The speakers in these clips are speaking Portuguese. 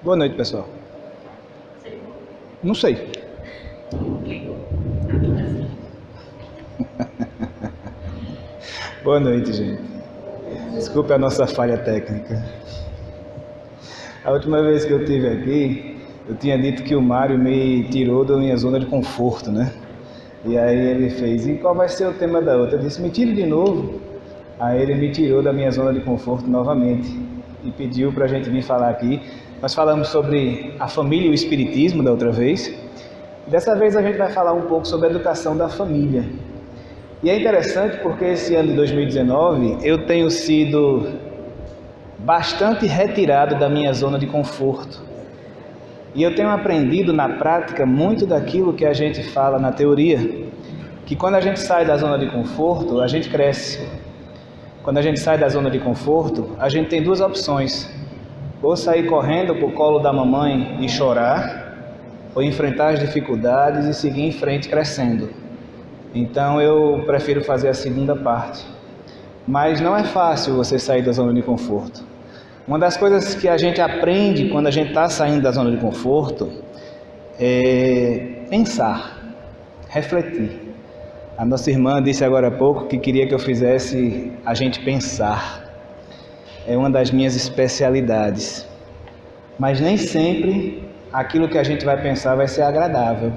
Boa noite, pessoal. Não sei. Boa noite, gente. Desculpe a nossa falha técnica. A última vez que eu estive aqui, eu tinha dito que o Mário me tirou da minha zona de conforto, né? E aí ele fez, e qual vai ser o tema da outra? Eu disse, me tire de novo. Aí ele me tirou da minha zona de conforto novamente e pediu para a gente vir falar aqui. Nós falamos sobre a família e o espiritismo da outra vez. Dessa vez a gente vai falar um pouco sobre a educação da família. E é interessante porque esse ano de 2019 eu tenho sido bastante retirado da minha zona de conforto. E eu tenho aprendido na prática muito daquilo que a gente fala na teoria, que quando a gente sai da zona de conforto, a gente cresce. Quando a gente sai da zona de conforto, a gente tem duas opções. Ou sair correndo para o colo da mamãe e chorar, ou enfrentar as dificuldades e seguir em frente crescendo. Então eu prefiro fazer a segunda parte. Mas não é fácil você sair da zona de conforto. Uma das coisas que a gente aprende quando a gente está saindo da zona de conforto é pensar, refletir. A nossa irmã disse agora há pouco que queria que eu fizesse a gente pensar. É uma das minhas especialidades. Mas nem sempre aquilo que a gente vai pensar vai ser agradável.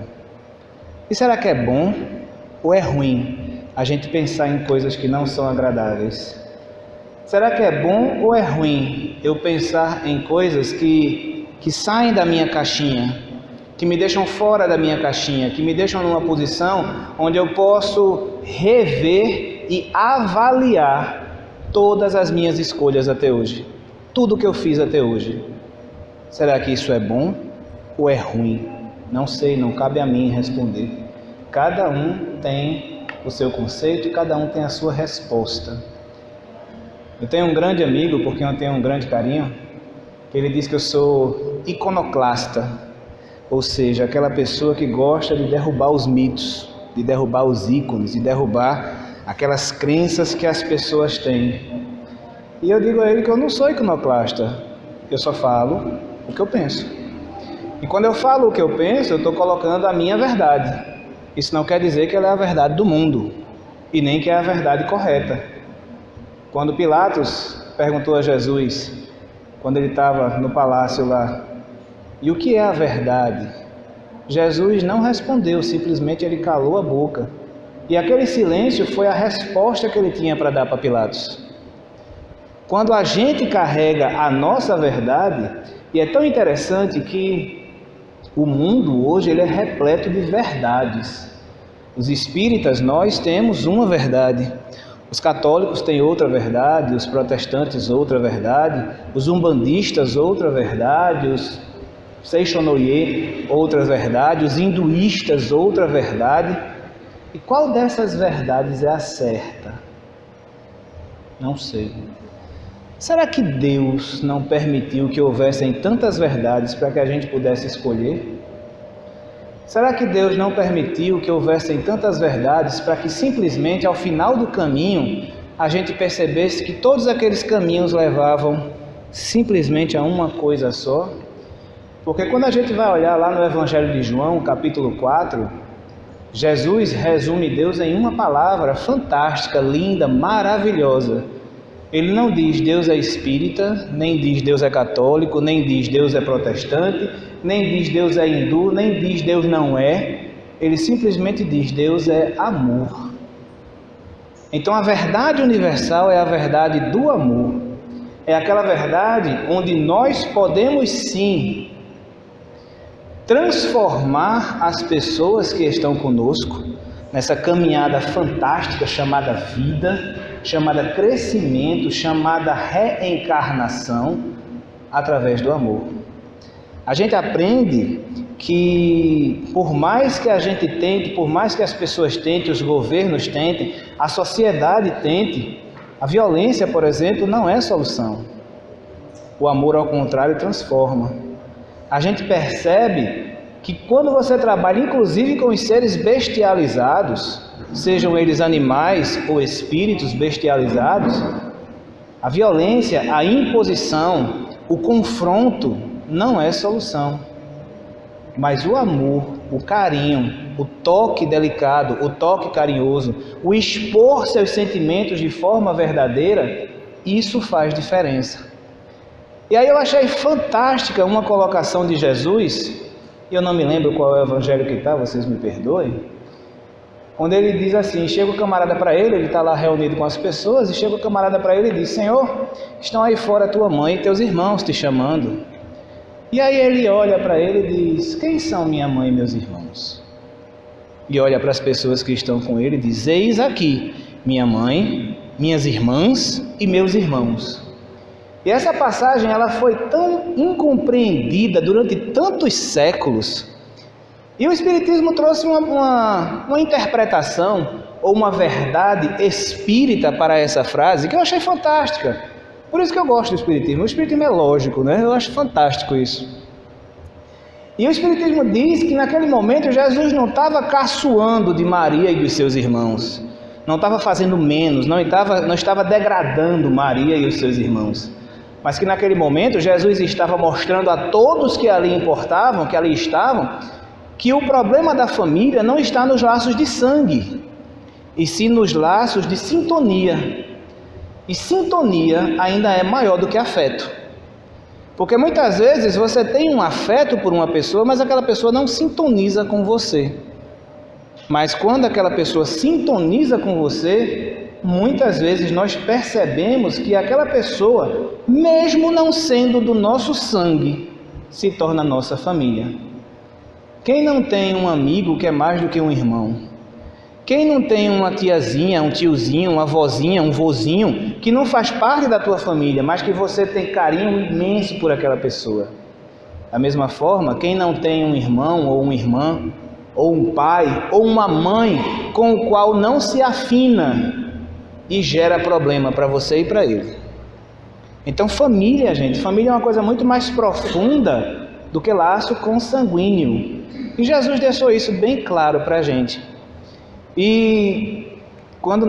E será que é bom ou é ruim a gente pensar em coisas que não são agradáveis? Será que é bom ou é ruim eu pensar em coisas que saem da minha caixinha, que me deixam fora da minha caixinha, que me deixam numa posição onde eu posso rever e avaliar todas as minhas escolhas até hoje, tudo que eu fiz até hoje? Será que isso é bom ou é ruim? Não sei, não cabe a mim responder. Cada um tem o seu conceito e cada um tem a sua resposta. Eu tenho um grande amigo, por quem eu tenho um grande carinho, que ele diz que eu sou iconoclasta, ou seja, aquela pessoa que gosta de derrubar os mitos, de derrubar os ícones, de derrubar aquelas crenças que as pessoas têm. E eu digo a ele que eu não sou iconoclasta, eu só falo o que eu penso. E quando eu falo o que eu penso, eu estou colocando a minha verdade. Isso não quer dizer que ela é a verdade do mundo, e nem que é a verdade correta. Quando Pilatos perguntou a Jesus, quando ele estava no palácio lá, e o que é a verdade? Jesus não respondeu, simplesmente ele calou a boca. E aquele silêncio foi a resposta que ele tinha para dar para Pilatos. Quando a gente carrega a nossa verdade, e é tão interessante que o mundo hoje ele é repleto de verdades. Os espíritas, nós temos uma verdade. Os católicos têm outra verdade, os protestantes outra verdade, os umbandistas outra verdade, os Seixonoye outra verdade, os hinduístas outra verdade. E qual dessas verdades é a certa? Não sei. Será que Deus não permitiu que houvessem tantas verdades para que a gente pudesse escolher? Será que Deus não permitiu que houvessem tantas verdades para que simplesmente ao final do caminho a gente percebesse que todos aqueles caminhos levavam simplesmente a uma coisa só? Porque quando a gente vai olhar lá no Evangelho de João, capítulo 4, Jesus resume Deus em uma palavra fantástica, linda, maravilhosa. Ele não diz Deus é espírita, nem diz Deus é católico, nem diz Deus é protestante, nem diz Deus é hindu, nem diz Deus não é. Ele simplesmente diz Deus é amor. Então a verdade universal é a verdade do amor. É aquela verdade onde nós podemos sim transformar as pessoas que estão conosco nessa caminhada fantástica chamada vida, chamada crescimento, chamada reencarnação, através do amor. A gente aprende que por mais que a gente tente, por mais que as pessoas tentem, os governos tentem, a sociedade tente, a violência, por exemplo, não é solução. O amor, ao contrário, transforma. A gente percebe que quando você trabalha, inclusive com os seres bestializados, sejam eles animais ou espíritos bestializados, a violência, a imposição, o confronto, não é solução. Mas o amor, o carinho, o toque delicado, o toque carinhoso, o expor seus sentimentos de forma verdadeira, isso faz diferença. E aí eu achei fantástica uma colocação de Jesus, e eu não me lembro qual é o evangelho que está, vocês me perdoem, onde ele diz assim, chega o camarada para ele está lá reunido com as pessoas, e chega o camarada para ele e diz, Senhor, estão aí fora tua mãe e teus irmãos te chamando. E aí ele olha para ele e diz, quem são minha mãe e meus irmãos? E olha para as pessoas que estão com ele e diz, eis aqui minha mãe, minhas irmãs e meus irmãos. E essa passagem ela foi tão incompreendida durante tantos séculos, e o Espiritismo trouxe uma interpretação ou uma verdade espírita para essa frase que eu achei fantástica. Por isso que eu gosto do Espiritismo. O Espiritismo é lógico, né? Eu acho fantástico isso. E o Espiritismo diz que naquele momento Jesus não estava caçoando de Maria e dos seus irmãos, não estava fazendo menos, não estava degradando Maria e os seus irmãos, mas que naquele momento Jesus estava mostrando a todos que ali importavam, que ali estavam, que o problema da família não está nos laços de sangue, e sim nos laços de sintonia. E sintonia ainda é maior do que afeto. Porque muitas vezes você tem um afeto por uma pessoa, mas aquela pessoa não sintoniza com você. Mas quando aquela pessoa sintoniza com você, muitas vezes nós percebemos que aquela pessoa, mesmo não sendo do nosso sangue, se torna nossa família. Quem não tem um amigo que é mais do que um irmão? Quem não tem uma tiazinha, um tiozinho, uma vozinha, um vozinho, que não faz parte da tua família, mas que você tem carinho imenso por aquela pessoa? Da mesma forma, quem não tem um irmão ou uma irmã, ou um pai, ou uma mãe, com o qual não se afina e gera problema para você e para ele. Então família, gente, família é uma coisa muito mais profunda do que laço consanguíneo. E Jesus deixou isso bem claro para a gente. E quando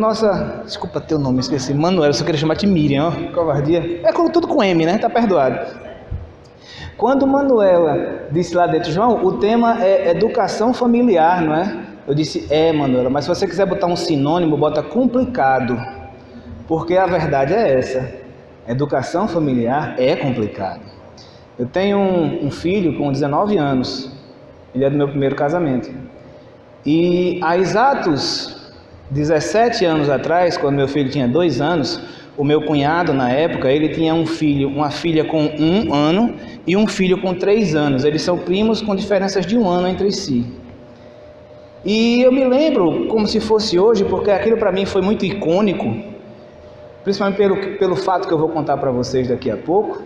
desculpa teu nome, esqueci, Manuela, só queria chamar de Miriam, ó, covardia, tudo com M, né, tá perdoado. Quando Manuela disse lá dentro, João, o tema é educação familiar, não é? Eu disse, Manuela, mas se você quiser botar um sinônimo, bota complicado, porque a verdade é essa, educação familiar é complicado. Eu tenho um filho com 19 anos, ele é do meu primeiro casamento. E há exatos 17 anos atrás, quando meu filho tinha 2 anos, o meu cunhado, na época, ele tinha uma filha com 1 ano e um filho com 3 anos. Eles são primos com diferenças de 1 ano entre si. E eu me lembro como se fosse hoje, porque aquilo para mim foi muito icônico, principalmente pelo fato que eu vou contar para vocês daqui a pouco,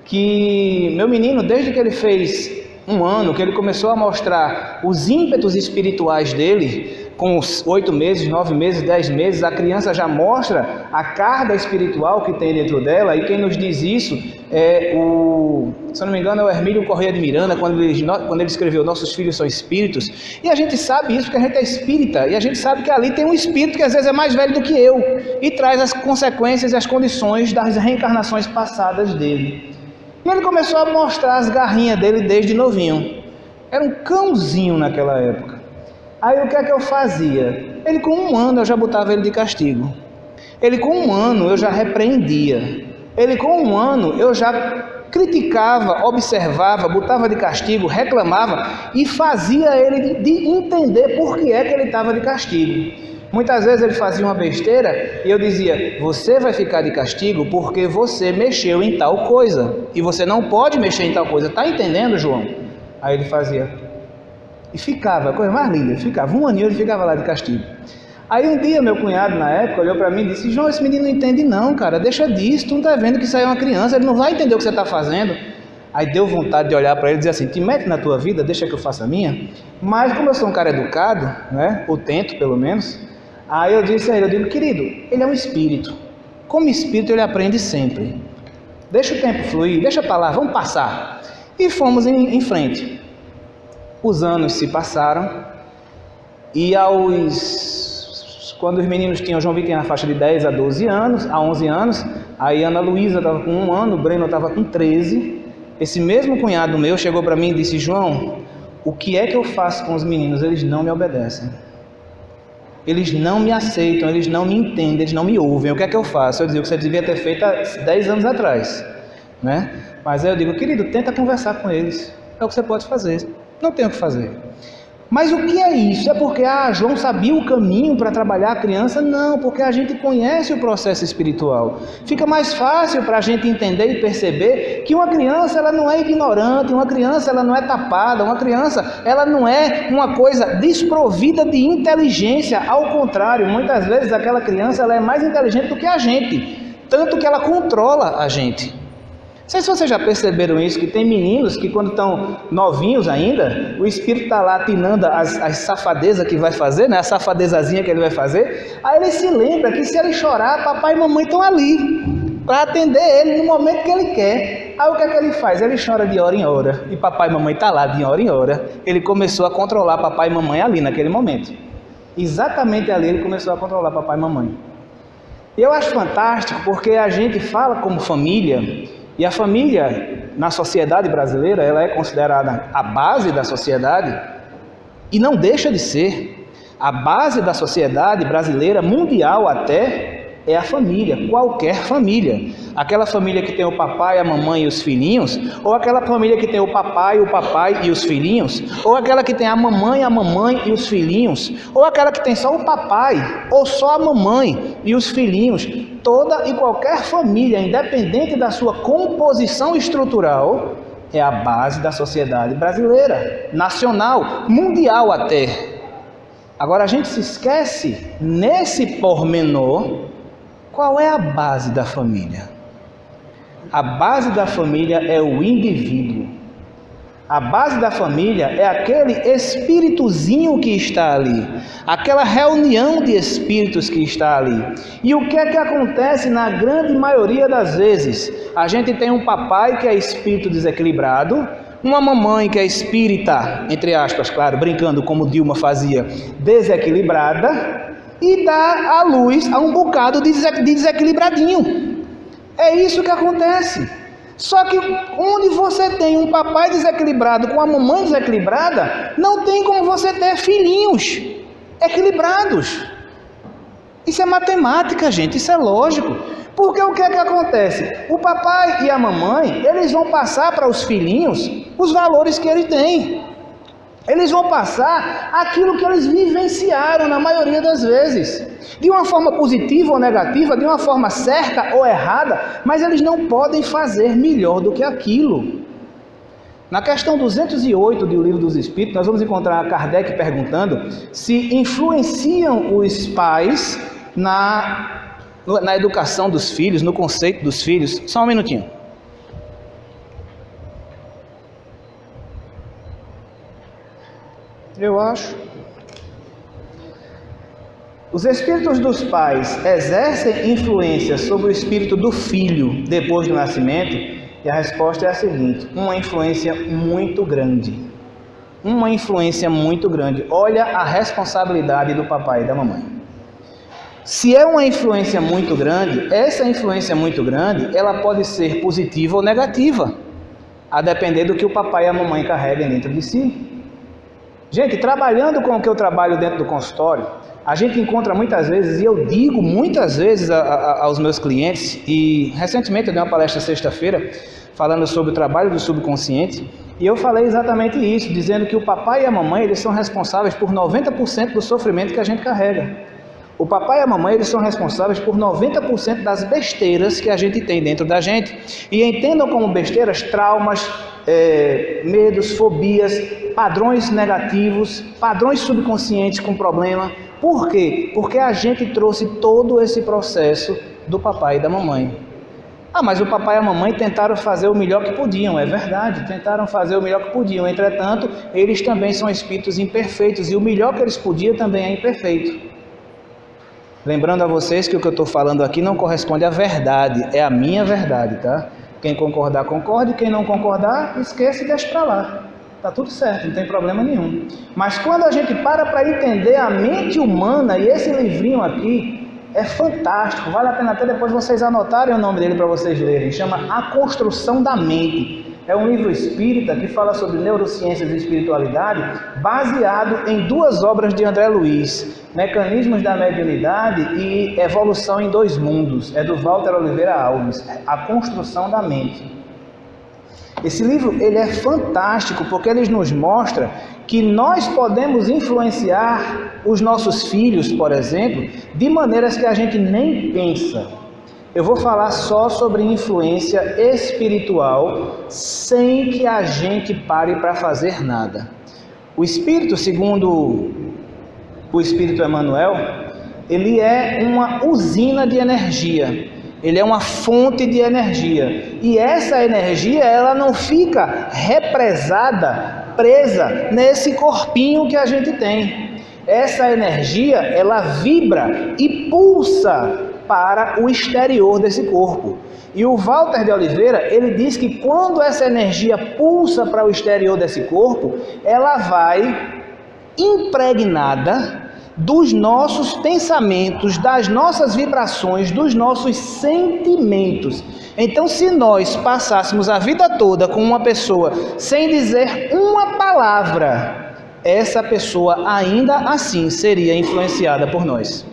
que meu menino, desde que ele fez 1 ano, que ele começou a mostrar os ímpetos espirituais dele, com os 8 meses, 9 meses, 10 meses, a criança já mostra a carga espiritual que tem dentro dela, e quem nos diz isso se eu não me engano, é o Hermílio Corrêa de Miranda, quando ele escreveu Nossos Filhos São Espíritos, e a gente sabe isso porque a gente é espírita, e a gente sabe que ali tem um espírito que às vezes é mais velho do que eu, e traz as consequências e as condições das reencarnações passadas dele. E ele começou a mostrar as garrinhas dele desde novinho. Era um cãozinho naquela época. Aí o que é que eu fazia? Ele com 1 ano eu já botava ele de castigo. Ele com 1 ano eu já repreendia. Ele com 1 ano eu já criticava, observava, botava de castigo, reclamava e fazia ele de entender por que é que ele estava de castigo. Muitas vezes ele fazia uma besteira e eu dizia, você vai ficar de castigo porque você mexeu em tal coisa. E você não pode mexer em tal coisa. Está entendendo, João? Aí ele fazia. E ficava, a coisa mais linda, ele ficava 1 aninho, ele ficava lá de castigo. Aí um dia meu cunhado na época olhou para mim e disse, João, esse menino não entende não, cara, deixa disso, tu não está vendo que isso aí é uma criança, ele não vai entender o que você está fazendo. Aí deu vontade de olhar para ele e dizer assim, te mete na tua vida, deixa que eu faça a minha. Mas como eu sou um cara educado, né, ou tento pelo menos, aí eu disse a ele, eu digo, querido, ele é um espírito. Como espírito ele aprende sempre. Deixa o tempo fluir, deixa para lá, vamos passar. E fomos em frente. Os anos se passaram e quando os meninos tinham, João Vitor tinha na faixa de 10 a 12 anos, a 11 anos, aí Ana Luísa estava com 1 ano, o Breno estava com 13, esse mesmo cunhado meu chegou para mim e disse: João, o que é que eu faço com os meninos? Eles não me obedecem. Eles não me aceitam, eles não me entendem, eles não me ouvem. O que é que eu faço? Eu dizia: o que você devia ter feito há 10 anos atrás, né? Mas aí eu digo: querido, tenta conversar com eles. É o que você pode fazer. Não tem o que fazer. Mas o que é isso? É porque João sabia o caminho para trabalhar a criança? Não, porque a gente conhece o processo espiritual. Fica mais fácil para a gente entender e perceber que uma criança ela não é ignorante, uma criança ela não é tapada, uma criança ela não é uma coisa desprovida de inteligência. Ao contrário, muitas vezes aquela criança ela é mais inteligente do que a gente, tanto que ela controla a gente. Não sei se vocês já perceberam isso, que tem meninos que quando estão novinhos ainda, o espírito está lá atinando as safadezas que vai fazer, né? A safadezazinha que ele vai fazer, aí ele se lembra que se ele chorar, papai e mamãe estão ali, para atender ele no momento que ele quer. Aí o que é que ele faz? Ele chora de hora em hora, e papai e mamãe estão lá de hora em hora. Ele começou a controlar papai e mamãe ali naquele momento. Exatamente ali ele começou a controlar papai e mamãe. E eu acho fantástico porque a gente fala como família, e a família, na sociedade brasileira, ela é considerada a base da sociedade, e não deixa de ser. A base da sociedade brasileira, mundial até, é a família, qualquer família. Aquela família que tem o papai, a mamãe e os filhinhos, ou aquela família que tem o papai e os filhinhos, ou aquela que tem a mamãe e os filhinhos, ou aquela que tem só o papai, ou só a mamãe e os filhinhos. Toda e qualquer família, independente da sua composição estrutural, é a base da sociedade brasileira, nacional, mundial até. Agora a gente se esquece, nesse pormenor, qual é a base da família? A base da família é o indivíduo. A base da família é aquele espíritozinho que está ali, aquela reunião de espíritos que está ali. E o que é que acontece na grande maioria das vezes? A gente tem um papai que é espírito desequilibrado, uma mamãe que é espírita, entre aspas, claro, brincando como Dilma fazia, desequilibrada, e dá à luz a um bocado de desequilibradinho. É isso que acontece. Só que onde você tem um papai desequilibrado com a mamãe desequilibrada, não tem como você ter filhinhos equilibrados. Isso é matemática, gente, isso é lógico. Porque o que é que acontece? O papai e a mamãe, eles vão passar para os filhinhos os valores que eles têm. Eles vão passar aquilo que eles vivenciaram na maioria das vezes. De uma forma positiva ou negativa, de uma forma certa ou errada, mas eles não podem fazer melhor do que aquilo. Na questão 208 do Livro dos Espíritos, nós vamos encontrar Kardec perguntando se influenciam os pais na educação dos filhos, no conceito dos filhos. Só um minutinho. Eu acho. Os espíritos dos pais exercem influência sobre o espírito do filho depois do nascimento? E a resposta é a seguinte: uma influência muito grande. Uma influência muito grande. Olha a responsabilidade do papai e da mamãe. Se é uma influência muito grande, essa influência muito grande, ela pode ser positiva ou negativa, a depender do que o papai e a mamãe carreguem dentro de si. Gente, trabalhando com o que eu trabalho dentro do consultório, a gente encontra muitas vezes, e eu digo muitas vezes aos meus clientes, e recentemente eu dei uma palestra sexta-feira, falando sobre o trabalho do subconsciente, e eu falei exatamente isso, dizendo que o papai e a mamãe, eles são responsáveis por 90% do sofrimento que a gente carrega. O papai e a mamãe, eles são responsáveis por 90% das besteiras que a gente tem dentro da gente. E entendam como besteiras, traumas, medos, fobias, padrões negativos, padrões subconscientes com problema. Por quê? Porque a gente trouxe todo esse processo do papai e da mamãe. Mas o papai e a mamãe tentaram fazer o melhor que podiam, é verdade, tentaram fazer o melhor que podiam. Entretanto, eles também são espíritos imperfeitos e o melhor que eles podiam também é imperfeito. Lembrando a vocês que o que eu estou falando aqui não corresponde à verdade, é a minha verdade, tá? Quem concordar, concorde, quem não concordar, esqueça e deixa para lá. Tá tudo certo, não tem problema nenhum. Mas quando a gente para entender a mente humana, e esse livrinho aqui é fantástico, vale a pena até depois vocês anotarem o nome dele para vocês lerem, chama A Construção da Mente. É um livro espírita que fala sobre neurociências e espiritualidade, baseado em 2 obras de André Luiz, Mecanismos da Mediunidade e Evolução em 2 Mundos, é do Walter Oliveira Alves, A Construção da Mente. Esse livro ele é fantástico porque ele nos mostra que nós podemos influenciar os nossos filhos, por exemplo, de maneiras que a gente nem pensa. Eu vou falar só sobre influência espiritual, sem que a gente pare para fazer nada. O Espírito, segundo o Espírito Emmanuel, ele é uma usina de energia, ele é uma fonte de energia. E essa energia, ela não fica represada, presa nesse corpinho que a gente tem. Essa energia, ela vibra e pulsa para o exterior desse corpo. E o Walter de Oliveira, ele diz que quando essa energia pulsa para o exterior desse corpo, ela vai impregnada dos nossos pensamentos, das nossas vibrações, dos nossos sentimentos. Então, se nós passássemos a vida toda com uma pessoa sem dizer uma palavra, essa pessoa ainda assim seria influenciada por nós.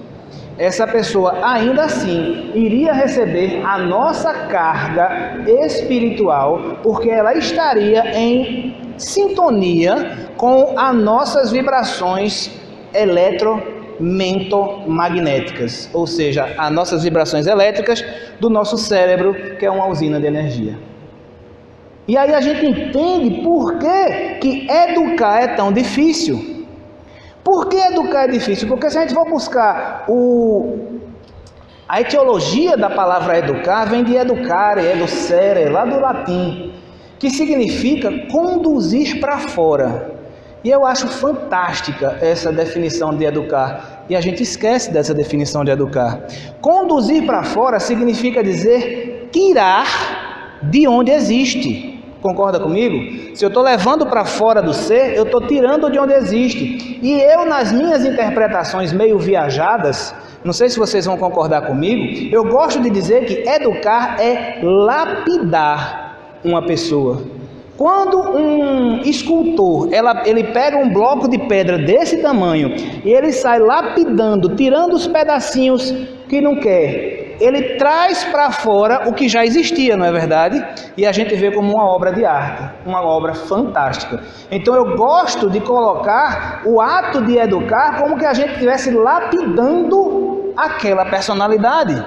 Essa pessoa ainda assim iria receber a nossa carga espiritual, porque ela estaria em sintonia com as nossas vibrações eletromagnéticas, ou seja, as nossas vibrações elétricas do nosso cérebro, que é uma usina de energia. E aí a gente entende por que educar é tão difícil. Por que educar é difícil? Porque se a gente for buscar a etiologia da palavra educar, vem de educare, educere, lá do latim, que significa conduzir para fora. E eu acho fantástica essa definição de educar, e a gente esquece dessa definição de educar. Conduzir para fora significa dizer tirar de onde existe. Concorda comigo? Se eu estou levando para fora do ser, eu estou tirando de onde existe. E eu, nas minhas interpretações meio viajadas, não sei se vocês vão concordar comigo, eu gosto de dizer que educar é lapidar uma pessoa. Quando um escultor, ele pega um bloco de pedra desse tamanho e ele sai lapidando, tirando os pedacinhos que não quer, ele traz para fora o que já existia, não é verdade? E a gente vê como uma obra de arte, uma obra fantástica. Então eu gosto de colocar o ato de educar como que a gente estivesse lapidando aquela personalidade.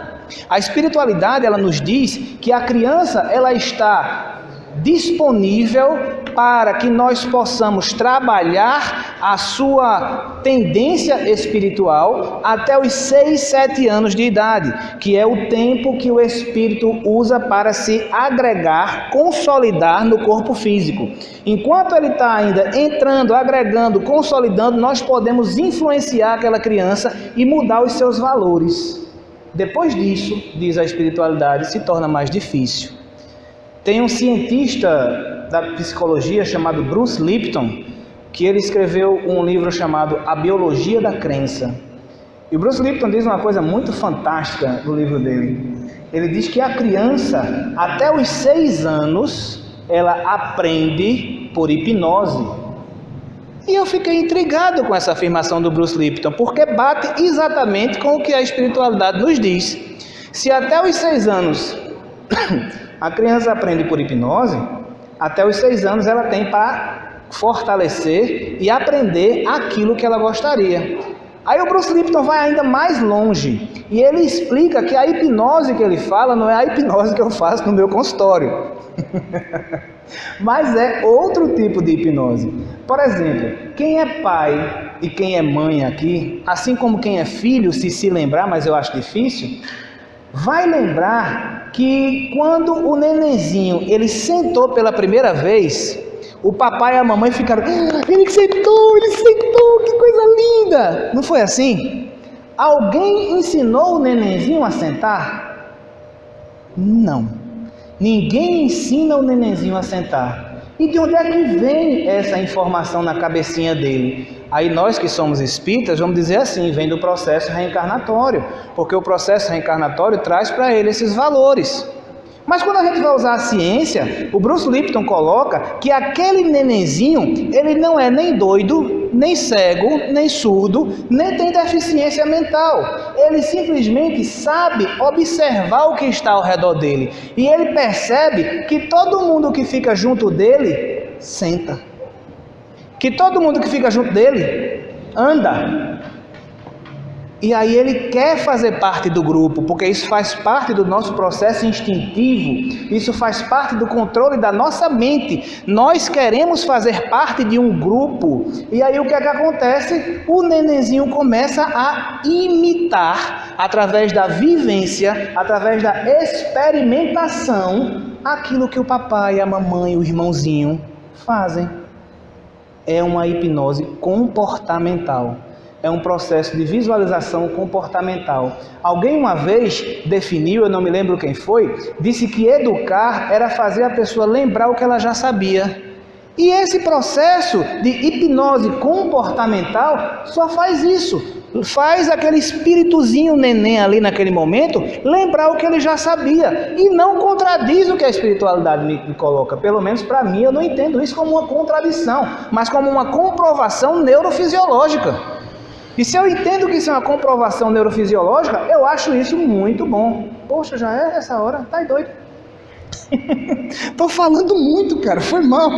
A espiritualidade, ela nos diz que a criança, ela está disponível para que nós possamos trabalhar a sua tendência espiritual até os 6, 7 anos de idade, que é o tempo que o espírito usa para se agregar, consolidar no corpo físico. Enquanto ele está ainda entrando, agregando, consolidando, nós podemos influenciar aquela criança e mudar os seus valores. Depois disso, diz a espiritualidade, se torna mais difícil. Tem um cientista da psicologia chamado Bruce Lipton, que ele escreveu um livro chamado A Biologia da Crença. E o Bruce Lipton diz uma coisa muito fantástica no livro dele. Ele diz que a criança, até os 6 anos, ela aprende por hipnose. E eu fiquei intrigado com essa afirmação do Bruce Lipton, porque bate exatamente com o que a espiritualidade nos diz. Se até os 6 anos a criança aprende por hipnose, até os 6 anos ela tem para fortalecer e aprender aquilo que ela gostaria. Aí o Bruce Lipton vai ainda mais longe e ele explica que a hipnose que ele fala não é a hipnose que eu faço no meu consultório, mas é outro tipo de hipnose. Por exemplo, quem é pai e quem é mãe aqui, assim como quem é filho, se lembrar, mas eu acho difícil, vai lembrar que quando o nenenzinho ele sentou pela primeira vez, o papai e a mamãe ficaram, ele sentou, que coisa linda! Não foi assim? Alguém ensinou o nenenzinho a sentar? Não. Ninguém ensina o nenenzinho a sentar. E de onde é que vem essa informação na cabecinha dele? Aí nós que somos espíritas vamos dizer assim, vem do processo reencarnatório, porque o processo reencarnatório traz para ele esses valores. Mas quando a gente vai usar a ciência, o Bruce Lipton coloca que aquele nenenzinho, ele não é nem doido, nem cego, nem surdo, nem tem deficiência mental. Ele simplesmente sabe observar o que está ao redor dele. E ele percebe que todo mundo que fica junto dele, senta. Que todo mundo que fica junto dele, anda. E aí ele quer fazer parte do grupo, porque isso faz parte do nosso processo instintivo, isso faz parte do controle da nossa mente. Nós queremos fazer parte de um grupo. E aí o que é que acontece? O nenenzinho começa a imitar, através da vivência, através da experimentação, aquilo que o papai, a mamãe, o irmãozinho fazem. É uma hipnose comportamental. É um processo de visualização comportamental. Alguém uma vez definiu, eu não me lembro quem foi, disse que educar era fazer a pessoa lembrar o que ela já sabia. E esse processo de hipnose comportamental só faz isso. Faz aquele espíritozinho neném ali naquele momento lembrar o que ele já sabia. E não contradiz o que a espiritualidade me coloca. Pelo menos para mim, eu não entendo isso como uma contradição, mas como uma comprovação neurofisiológica. E se eu entendo que isso é uma comprovação neurofisiológica, eu acho isso muito bom. Poxa, já é essa hora? Tá doido. Tô falando muito, cara, foi mal.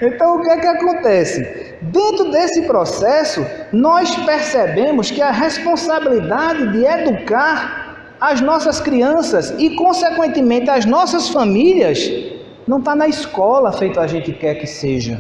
Então o que é que acontece? Dentro desse processo, nós percebemos que a responsabilidade de educar as nossas crianças e, consequentemente, as nossas famílias, não está na escola feito a gente quer que seja.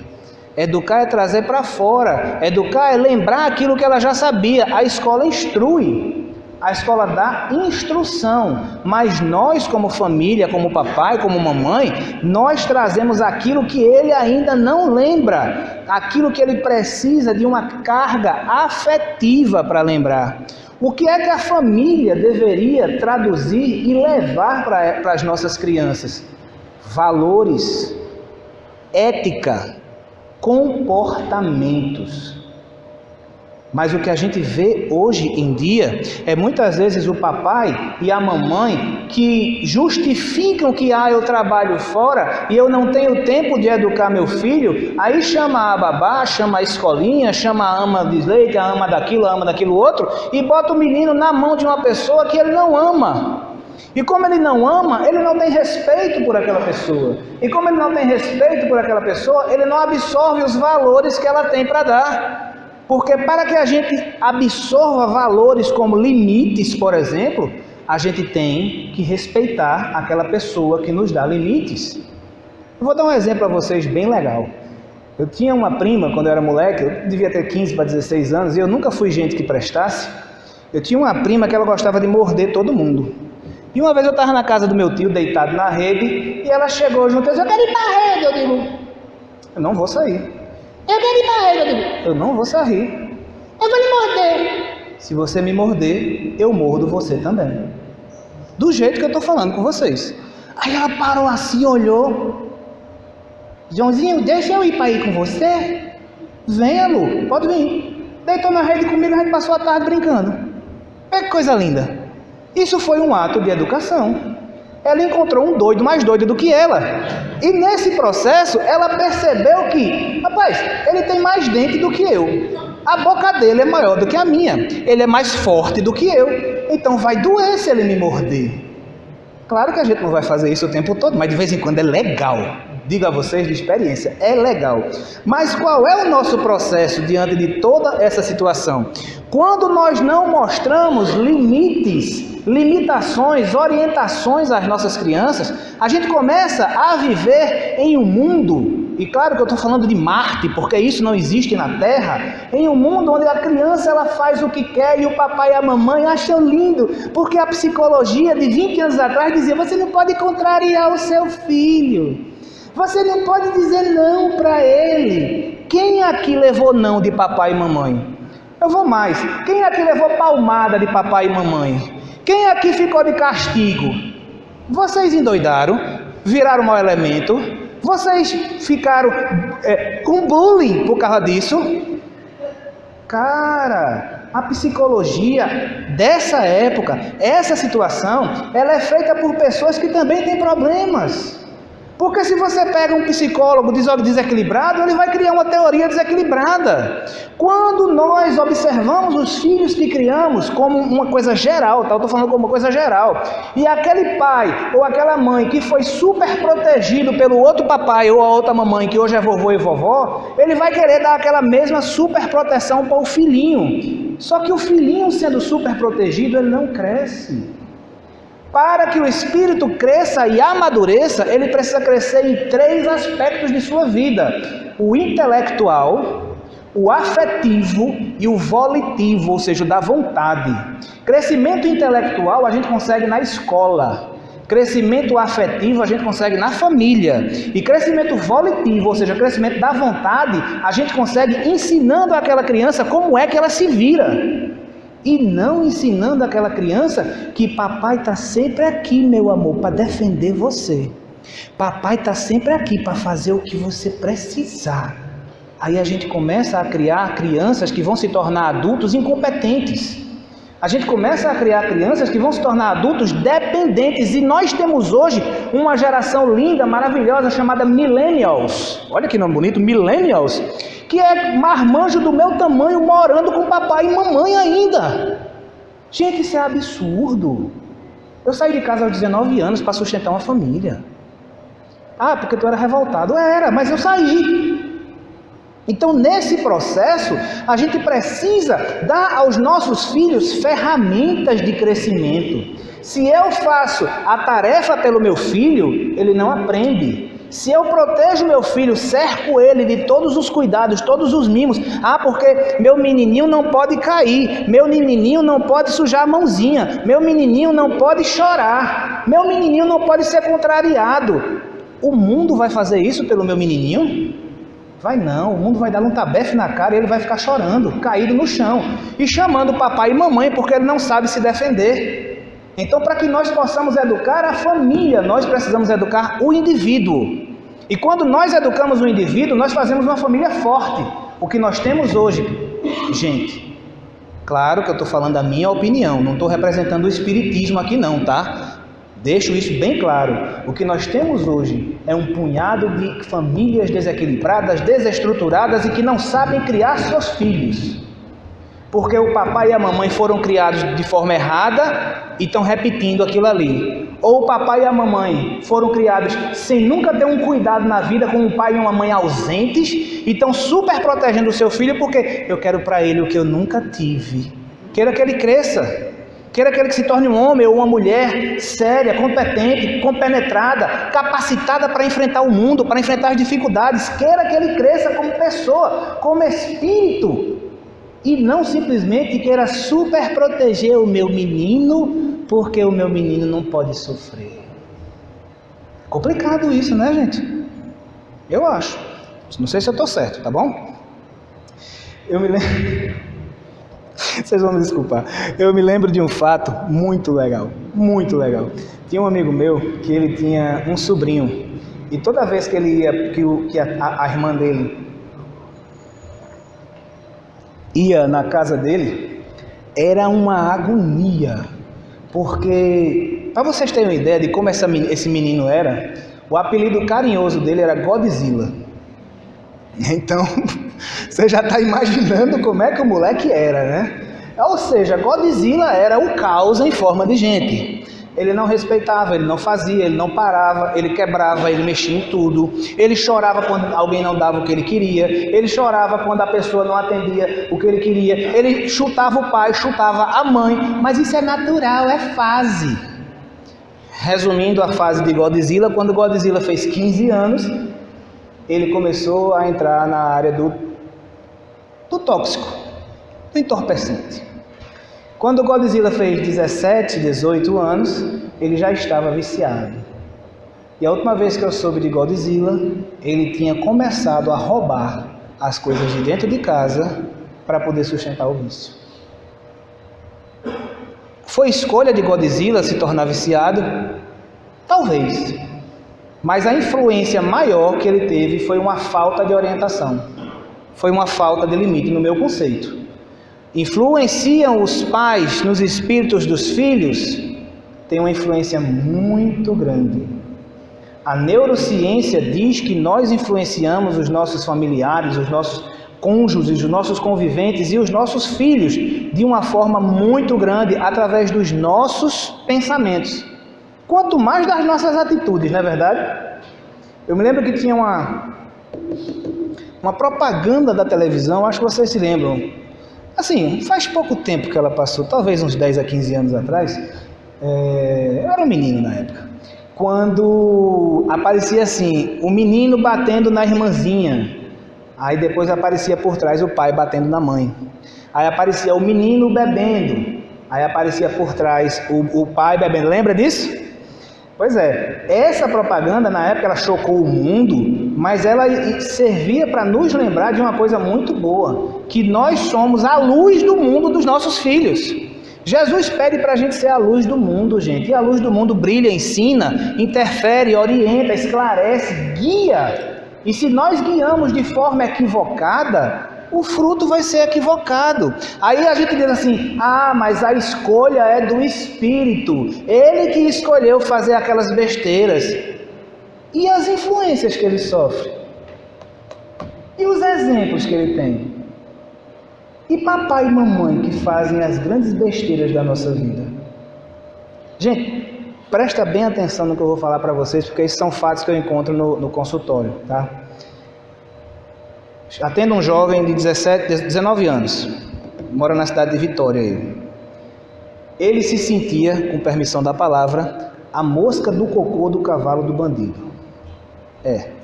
Educar é trazer para fora. Educar é lembrar aquilo que ela já sabia. A escola instrui. A escola dá instrução. Mas nós, como família, como papai, como mamãe, nós trazemos aquilo que ele ainda não lembra. Aquilo que ele precisa de uma carga afetiva para lembrar. O que é que a família deveria traduzir e levar para as nossas crianças? Valores, ética, comportamentos. Mas o que a gente vê hoje em dia é muitas vezes o papai e a mamãe que justificam que eu trabalho fora e eu não tenho tempo de educar meu filho, aí chama a babá, chama a escolinha, chama a ama de leite, a ama daquilo outro, e bota o menino na mão de uma pessoa que ele não ama. E como ele não ama, ele não tem respeito por aquela pessoa. E como ele não tem respeito por aquela pessoa, ele não absorve os valores que ela tem para dar. Porque para que a gente absorva valores como limites, por exemplo, a gente tem que respeitar aquela pessoa que nos dá limites. Eu vou dar um exemplo a vocês bem legal. Eu tinha uma prima, quando eu era moleque, eu devia ter 15 para 16 anos, e eu nunca fui gente que prestasse. Eu tinha uma prima que ela gostava de morder todo mundo. E uma vez eu estava na casa do meu tio, deitado na rede, e ela chegou junto e disse: eu quero ir para a rede. Eu digo: eu não vou sair. Eu quero ir para a rede. Eu digo: eu não vou sair. Eu vou lhe morder. Se você me morder, eu mordo você também. Do jeito que eu estou falando com vocês. Aí ela parou assim, olhou: Joãozinho, deixa eu ir para ir com você? Venha, Lu, pode vir. Deitou na rede comigo, a gente passou a tarde brincando. É que coisa linda. Isso foi um ato de educação. Ela encontrou um doido mais doido do que ela. E nesse processo, ela percebeu que, rapaz, ele tem mais dente do que eu. A boca dele é maior do que a minha. Ele é mais forte do que eu. Então vai doer se ele me morder. Claro que a gente não vai fazer isso o tempo todo, mas de vez em quando é legal. Digo a vocês de experiência, é legal. Mas qual é o nosso processo diante de toda essa situação? Quando nós não mostramos limites, limitações, orientações às nossas crianças, a gente começa a viver em um mundo, e claro que eu estou falando de Marte, porque isso não existe na Terra, em um mundo onde a criança ela faz o que quer e o papai e a mamãe acham lindo, porque a psicologia de 20 anos atrás dizia: você não pode contrariar o seu filho. Você não pode dizer não para ele. Quem aqui levou não de papai e mamãe? Eu vou mais. Quem aqui levou palmada de papai e mamãe? Quem aqui ficou de castigo? Vocês endoidaram, viraram mau elemento, vocês ficaram com bullying por causa disso. Cara, a psicologia dessa época, essa situação, ela é feita por pessoas que também têm problemas. Porque se você pega um psicólogo desequilibrado, ele vai criar uma teoria desequilibrada. Quando nós observamos os filhos que criamos como uma coisa geral, eu estou falando como uma coisa geral, e aquele pai ou aquela mãe que foi super protegido pelo outro papai ou a outra mamãe, que hoje é vovô e vovó, ele vai querer dar aquela mesma super proteção para o filhinho. Só que o filhinho, sendo super protegido, ele não cresce. Para que o espírito cresça e amadureça, ele precisa crescer em 3 aspectos de sua vida: o intelectual, o afetivo e o volitivo, ou seja, o da vontade. Crescimento intelectual a gente consegue na escola, crescimento afetivo a gente consegue na família, e crescimento volitivo, ou seja, crescimento da vontade, a gente consegue ensinando àquela criança como é que ela se vira. E não ensinando aquela criança que papai está sempre aqui, meu amor, para defender você. Papai está sempre aqui para fazer o que você precisar. Aí a gente começa a criar crianças que vão se tornar adultos incompetentes. A gente começa a criar crianças que vão se tornar adultos dependentes. E nós temos hoje uma geração linda, maravilhosa, chamada Millennials. Olha que nome bonito, Millennials. Que é marmanjo do meu tamanho, morando com papai e mamãe ainda. Gente, isso é absurdo. Eu saí de casa aos 19 anos para sustentar uma família. Ah, porque tu era revoltado. Era, mas eu saí. Então, nesse processo, a gente precisa dar aos nossos filhos ferramentas de crescimento. Se eu faço a tarefa pelo meu filho, ele não aprende. Se eu protejo meu filho, cerco ele de todos os cuidados, todos os mimos. Ah, porque meu menininho não pode cair, meu menininho não pode sujar a mãozinha, meu menininho não pode chorar, meu menininho não pode ser contrariado. O mundo vai fazer isso pelo meu menininho? Vai não, o mundo vai dar um tabefe na cara e ele vai ficar chorando, caído no chão, e chamando papai e mamãe porque ele não sabe se defender. Então, para que nós possamos educar a família, nós precisamos educar o indivíduo. E quando nós educamos o indivíduo, nós fazemos uma família forte. O que nós temos hoje, gente, claro que eu estou falando a minha opinião, não estou representando o espiritismo aqui não, tá? Deixo isso bem claro. O que nós temos hoje é um punhado de famílias desequilibradas, desestruturadas e que não sabem criar seus filhos. Porque o papai e a mamãe foram criados de forma errada e estão repetindo aquilo ali. Ou o papai e a mamãe foram criados sem nunca ter um cuidado na vida, com um pai e uma mãe ausentes, e estão super protegendo o seu filho porque eu quero para ele o que eu nunca tive. Queira que ele cresça. Queira que ele se torne um homem ou uma mulher séria, competente, compenetrada, capacitada para enfrentar o mundo, para enfrentar as dificuldades. Queira que ele cresça como pessoa, como espírito. E não simplesmente queira super proteger o meu menino, porque o meu menino não pode sofrer. Complicado isso, né, gente? Eu acho. Não sei se eu estou certo, tá bom? Eu me lembro... Vocês vão me desculpar. Eu me lembro de um fato muito legal, muito legal. Tinha um amigo meu que ele tinha um sobrinho. E toda vez que ele ia, que a irmã dele ia na casa dele, era uma agonia, porque, para vocês terem uma ideia de como esse menino era, o apelido carinhoso dele era Godzilla. Então, você já está imaginando como é que o moleque era, né? Ou seja, Godzilla era o caos em forma de gente. Ele não respeitava, ele não fazia, ele não parava, ele quebrava, ele mexia em tudo. Ele chorava quando alguém não dava o que ele queria. Ele chorava quando a pessoa não atendia o que ele queria. Ele chutava o pai, chutava a mãe. Mas isso é natural, é fase. Resumindo a fase de Godzilla, quando Godzilla fez 15 anos, ele começou a entrar na área do tóxico, do entorpecente. Quando Godzilla fez 17, 18 anos, ele já estava viciado. E a última vez que eu soube de Godzilla, ele tinha começado a roubar as coisas de dentro de casa para poder sustentar o vício. Foi escolha de Godzilla se tornar viciado? Talvez. Mas a influência maior que ele teve foi uma falta de orientação. Foi uma falta de limite no meu conceito. influenciam os pais nos espíritos dos filhos, tem uma influência muito grande. A neurociência diz que nós influenciamos os nossos familiares, os nossos cônjuges, os nossos conviventes e os nossos filhos de uma forma muito grande através dos nossos pensamentos. Quanto mais das nossas atitudes, não é verdade? Eu me lembro que tinha uma propaganda da televisão, acho que vocês se lembram. Assim, faz pouco tempo que ela passou, talvez uns 10 a 15 anos atrás. Eu era um menino na época. Quando aparecia assim, o menino batendo na irmãzinha. Aí depois aparecia por trás o pai batendo na mãe. Aí aparecia o menino bebendo. Aí aparecia por trás o pai bebendo. Lembra disso? Pois é, essa propaganda na época ela chocou o mundo, mas ela servia para nos lembrar de uma coisa muito boa, que nós somos a luz do mundo dos nossos filhos. Jesus pede para a gente ser a luz do mundo, gente, e a luz do mundo brilha, ensina, interfere, orienta, esclarece, guia. E se nós guiamos de forma equivocada, o fruto vai ser equivocado. Aí a gente diz assim, mas a escolha é do Espírito, ele que escolheu fazer aquelas besteiras. E as influências que ele sofre? E os exemplos que ele tem? E papai e mamãe que fazem as grandes besteiras da nossa vida? Gente, presta bem atenção no que eu vou falar para vocês, porque esses são fatos que eu encontro no consultório, tá? Atendo um jovem de 19 anos, mora na cidade de Vitória. Ele se sentia, com permissão da palavra, a mosca do cocô do cavalo do bandido.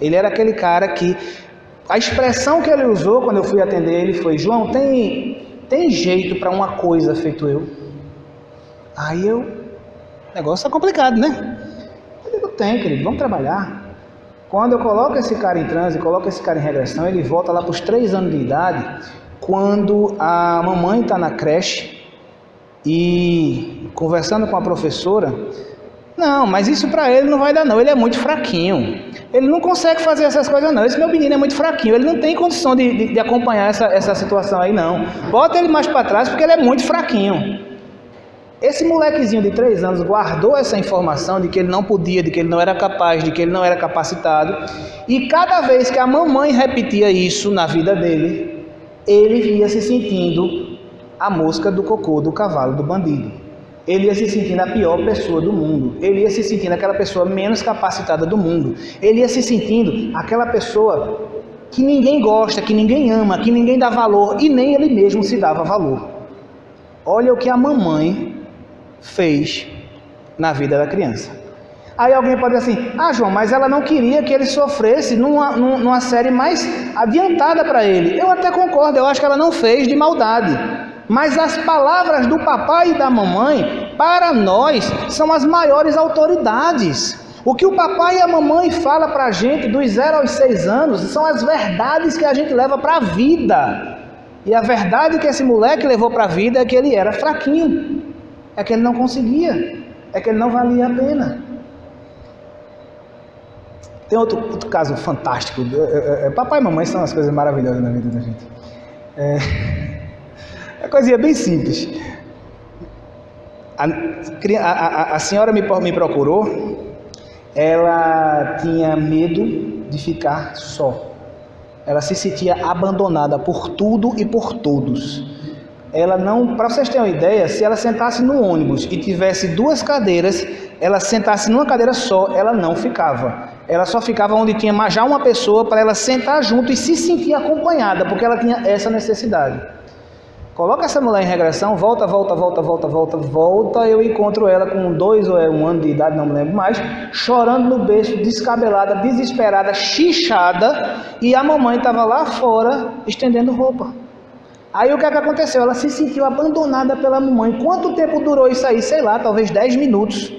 Ele era aquele cara que, a expressão que ele usou quando eu fui atender ele foi: João, tem jeito para uma coisa feito eu? O negócio está complicado, né? Eu digo, tem, querido, vamos trabalhar. Quando eu coloco esse cara em transe, coloco esse cara em regressão, ele volta lá para os 3 anos de idade, quando a mamãe está na creche e conversando com a professora. Não, mas isso para ele não vai dar não, ele é muito fraquinho, ele não consegue fazer essas coisas não, esse meu menino é muito fraquinho, ele não tem condição de acompanhar essa situação aí não, bota ele mais para trás porque ele é muito fraquinho. Esse molequezinho de 3 anos guardou essa informação de que ele não podia, de que ele não era capaz, de que ele não era capacitado, e cada vez que a mamãe repetia isso na vida dele, ele ia se sentindo a mosca do cocô do cavalo do bandido. Ele ia se sentindo a pior pessoa do mundo, ele ia se sentindo aquela pessoa menos capacitada do mundo, ele ia se sentindo aquela pessoa que ninguém gosta, que ninguém ama, que ninguém dá valor, e nem ele mesmo se dava valor. Olha o que a mamãe fez na vida da criança. Aí alguém pode dizer assim, João, mas ela não queria que ele sofresse numa série mais adiantada para ele. Eu até concordo, eu acho que ela não fez de maldade, mas as palavras do papai e da mamãe, para nós, são as maiores autoridades. O que o papai e a mamãe falam para a gente dos 0 aos 6 anos, são as verdades que a gente leva para a vida. E a verdade que esse moleque levou para a vida é que ele era fraquinho, é que ele não conseguia, é que ele não valia a pena. Tem outro caso fantástico. Papai e mamãe são as coisas maravilhosas na vida da gente. É coisinha bem simples. A senhora me procurou, ela tinha medo de ficar só. Ela se sentia abandonada por tudo e por todos. Ela não, para vocês terem uma ideia, se ela sentasse no ônibus e tivesse 2 cadeiras, ela sentasse numa cadeira só, ela não ficava. Ela só ficava onde tinha mais já uma pessoa para ela sentar junto e se sentir acompanhada, porque ela tinha essa necessidade. Coloca essa mulher em regressão, volta, eu encontro ela com 2 ou 1 ano de idade, não me lembro mais, chorando no berço, descabelada, desesperada, chichada, e a mamãe estava lá fora estendendo roupa. Aí o que aconteceu? Ela se sentiu abandonada pela mamãe. Quanto tempo durou isso aí? Sei lá, talvez 10 minutos.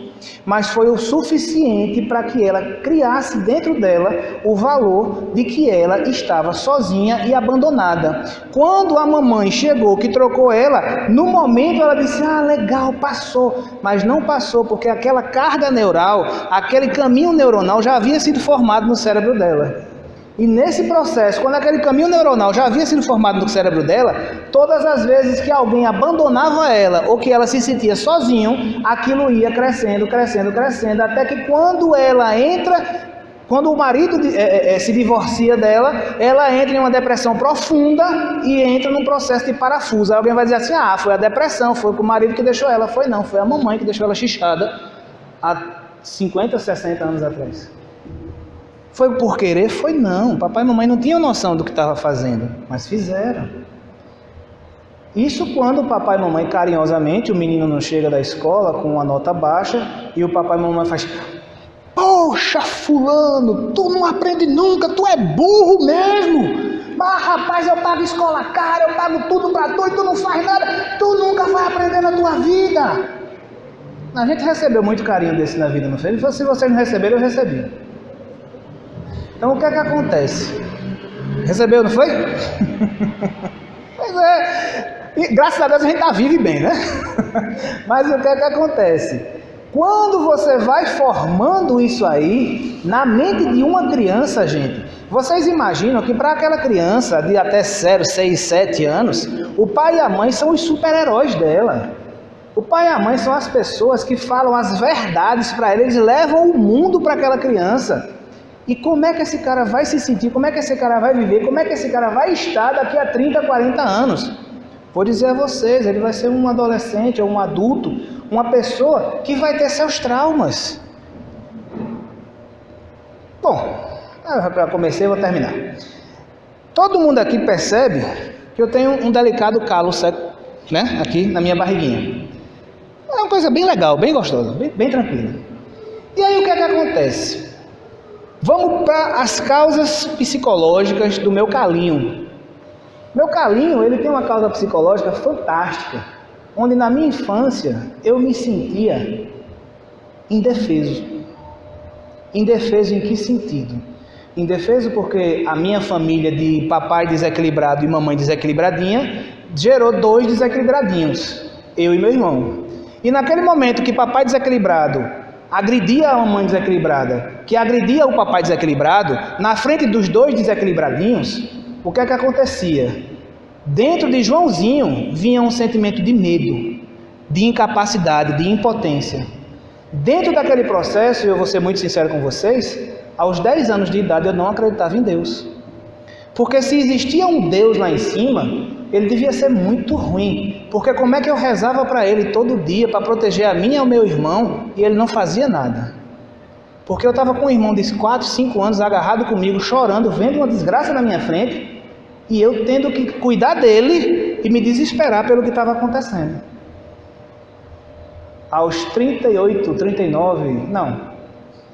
Mas foi o suficiente para que ela criasse dentro dela o valor de que ela estava sozinha e abandonada. Quando a mamãe chegou, que trocou ela, no momento ela disse, legal, passou. Mas não passou porque aquela carga neural, aquele caminho neuronal já havia sido formado no cérebro dela. E nesse processo, quando aquele caminho neuronal já havia sido formado no cérebro dela, todas as vezes que alguém abandonava ela ou que ela se sentia sozinho, aquilo ia crescendo, crescendo, crescendo, até que quando ela entra, quando o marido se divorcia dela, ela entra em uma depressão profunda e entra num processo de parafuso. Aí alguém vai dizer assim, foi a depressão, foi o marido que deixou ela. Foi não, foi a mamãe que deixou ela xixada há 50, 60 anos atrás. Foi por querer? Foi não. Papai e mamãe não tinham noção do que estava fazendo, mas fizeram. Isso quando o papai e mamãe carinhosamente, o menino não chega da escola com uma nota baixa e o papai e mamãe faz: poxa, fulano, tu não aprende nunca, tu é burro mesmo. Mas rapaz, eu pago escola cara, eu pago tudo pra tu e tu não faz nada, tu nunca vai aprender na tua vida. A gente recebeu muito carinho desse na vida, não foi? Se vocês não receberam, eu recebi. Então o que é que acontece? Recebeu, não foi? Pois é. E, graças a Deus a gente está vivo e bem, né? Mas o que é que acontece? Quando você vai formando isso aí na mente de uma criança, gente, vocês imaginam que para aquela criança de até 0, 6, 7 anos, o pai e a mãe são os super-heróis dela. O pai e a mãe são as pessoas que falam as verdades para ela, eles levam o mundo para aquela criança. E como é que esse cara vai se sentir, como é que esse cara vai viver, como é que esse cara vai estar daqui a 30, 40 anos? Vou dizer a vocês, ele vai ser um adolescente ou um adulto, uma pessoa que vai ter seus traumas. Bom, para começar, eu vou terminar. Todo mundo aqui percebe que eu tenho um delicado calo seco, né, aqui na minha barriguinha. É uma coisa bem legal, bem gostosa, bem tranquila. E aí o que é que acontece? Vamos para as causas psicológicas do meu calinho. Meu calinho, ele tem uma causa psicológica fantástica, onde na minha infância eu me sentia indefeso. Indefeso em que sentido? Indefeso porque a minha família de papai desequilibrado e mamãe desequilibradinha gerou 2 desequilibradinhos, eu e meu irmão. E naquele momento que papai desequilibrado agredia a mamãe desequilibrada, que agredia o papai desequilibrado, na frente dos 2 desequilibradinhos, o que é que acontecia? Dentro de Joãozinho vinha um sentimento de medo, de incapacidade, de impotência. Dentro daquele processo, eu vou ser muito sincero com vocês, aos 10 anos de idade eu não acreditava em Deus. Porque se existia um Deus lá em cima, ele devia ser muito ruim. Porque como é que eu rezava para ele todo dia, para proteger a mim e ao meu irmão, e ele não fazia nada? Porque eu estava com um irmão de 4, 5 anos agarrado comigo, chorando, vendo uma desgraça na minha frente, e eu tendo que cuidar dele e me desesperar pelo que estava acontecendo. Aos 38, 39, não,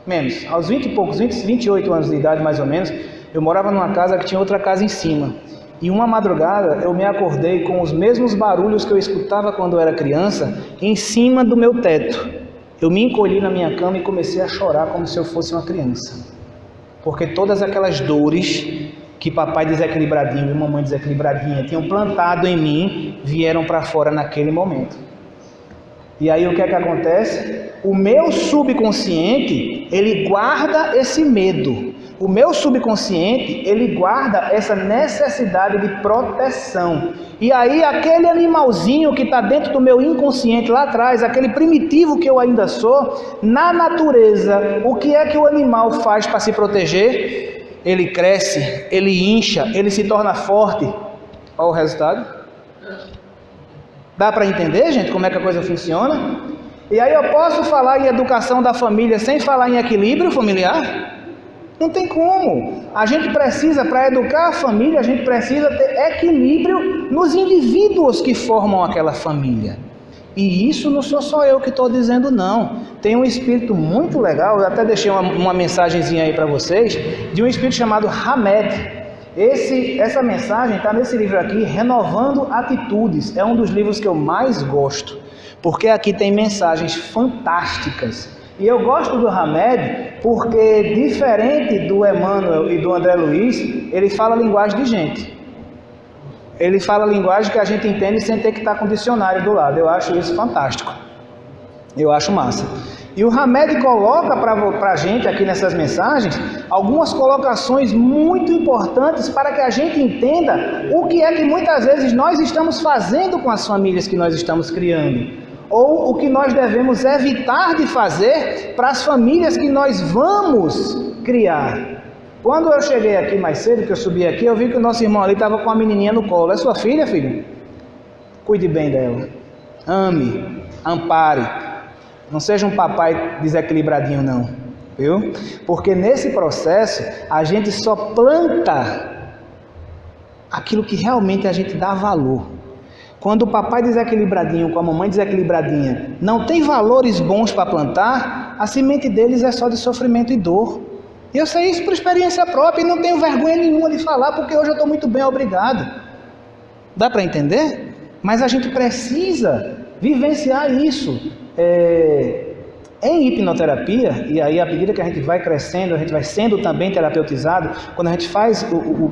menos, aos 20 e poucos, 28 anos de idade mais ou menos, eu morava numa casa que tinha outra casa em cima. E uma madrugada eu me acordei com os mesmos barulhos que eu escutava quando eu era criança, em cima do meu teto. Eu me encolhi na minha cama e comecei a chorar como se eu fosse uma criança. Porque todas aquelas dores que papai desequilibradinho e mamãe desequilibradinha tinham plantado em mim, vieram para fora naquele momento. E aí o que é que acontece? O meu subconsciente, ele guarda esse medo. O meu subconsciente, ele guarda essa necessidade de proteção. E aí aquele animalzinho que está dentro do meu inconsciente lá atrás, aquele primitivo que eu ainda sou, na natureza, o que é que o animal faz para se proteger? Ele cresce, ele incha, ele se torna forte. Olha o resultado. Dá para entender, gente, como é que a coisa funciona? E aí eu posso falar em educação da família sem falar em equilíbrio familiar? Não tem como. A gente precisa, para educar a família, a gente precisa ter equilíbrio nos indivíduos que formam aquela família. E isso não sou só eu que estou dizendo, não. Tem um espírito muito legal, eu até deixei uma mensagenzinha aí para vocês, de um espírito chamado Hamed. Essa mensagem está nesse livro aqui, Renovando Atitudes. É um dos livros que eu mais gosto, porque aqui tem mensagens fantásticas. E eu gosto do Hamed porque, diferente do Emmanuel e do André Luiz, ele fala linguagem de gente. Ele fala linguagem que a gente entende sem ter que estar com o dicionário do lado. Eu acho isso fantástico. Eu acho massa. E o Hamed coloca para a gente aqui nessas mensagens algumas colocações muito importantes para que a gente entenda o que é que muitas vezes nós estamos fazendo com as famílias que nós estamos criando, ou o que nós devemos evitar de fazer para as famílias que nós vamos criar. Quando eu cheguei aqui mais cedo, que eu subi aqui, eu vi que o nosso irmão ali estava com a menininha no colo. É sua filha, filho? Cuide bem dela. Ame, ampare. Não seja um papai desequilibradinho, não. Viu? Porque nesse processo, a gente só planta aquilo que realmente a gente dá valor. Quando o papai desequilibradinho com a mamãe desequilibradinha não tem valores bons para plantar, a semente deles é só de sofrimento e dor. E eu sei isso por experiência própria e não tenho vergonha nenhuma de falar, porque hoje eu estou muito bem, obrigado. Dá para entender? Mas a gente precisa vivenciar isso em hipnoterapia, e aí à medida que a gente vai crescendo, a gente vai sendo também terapeutizado. Quando a gente faz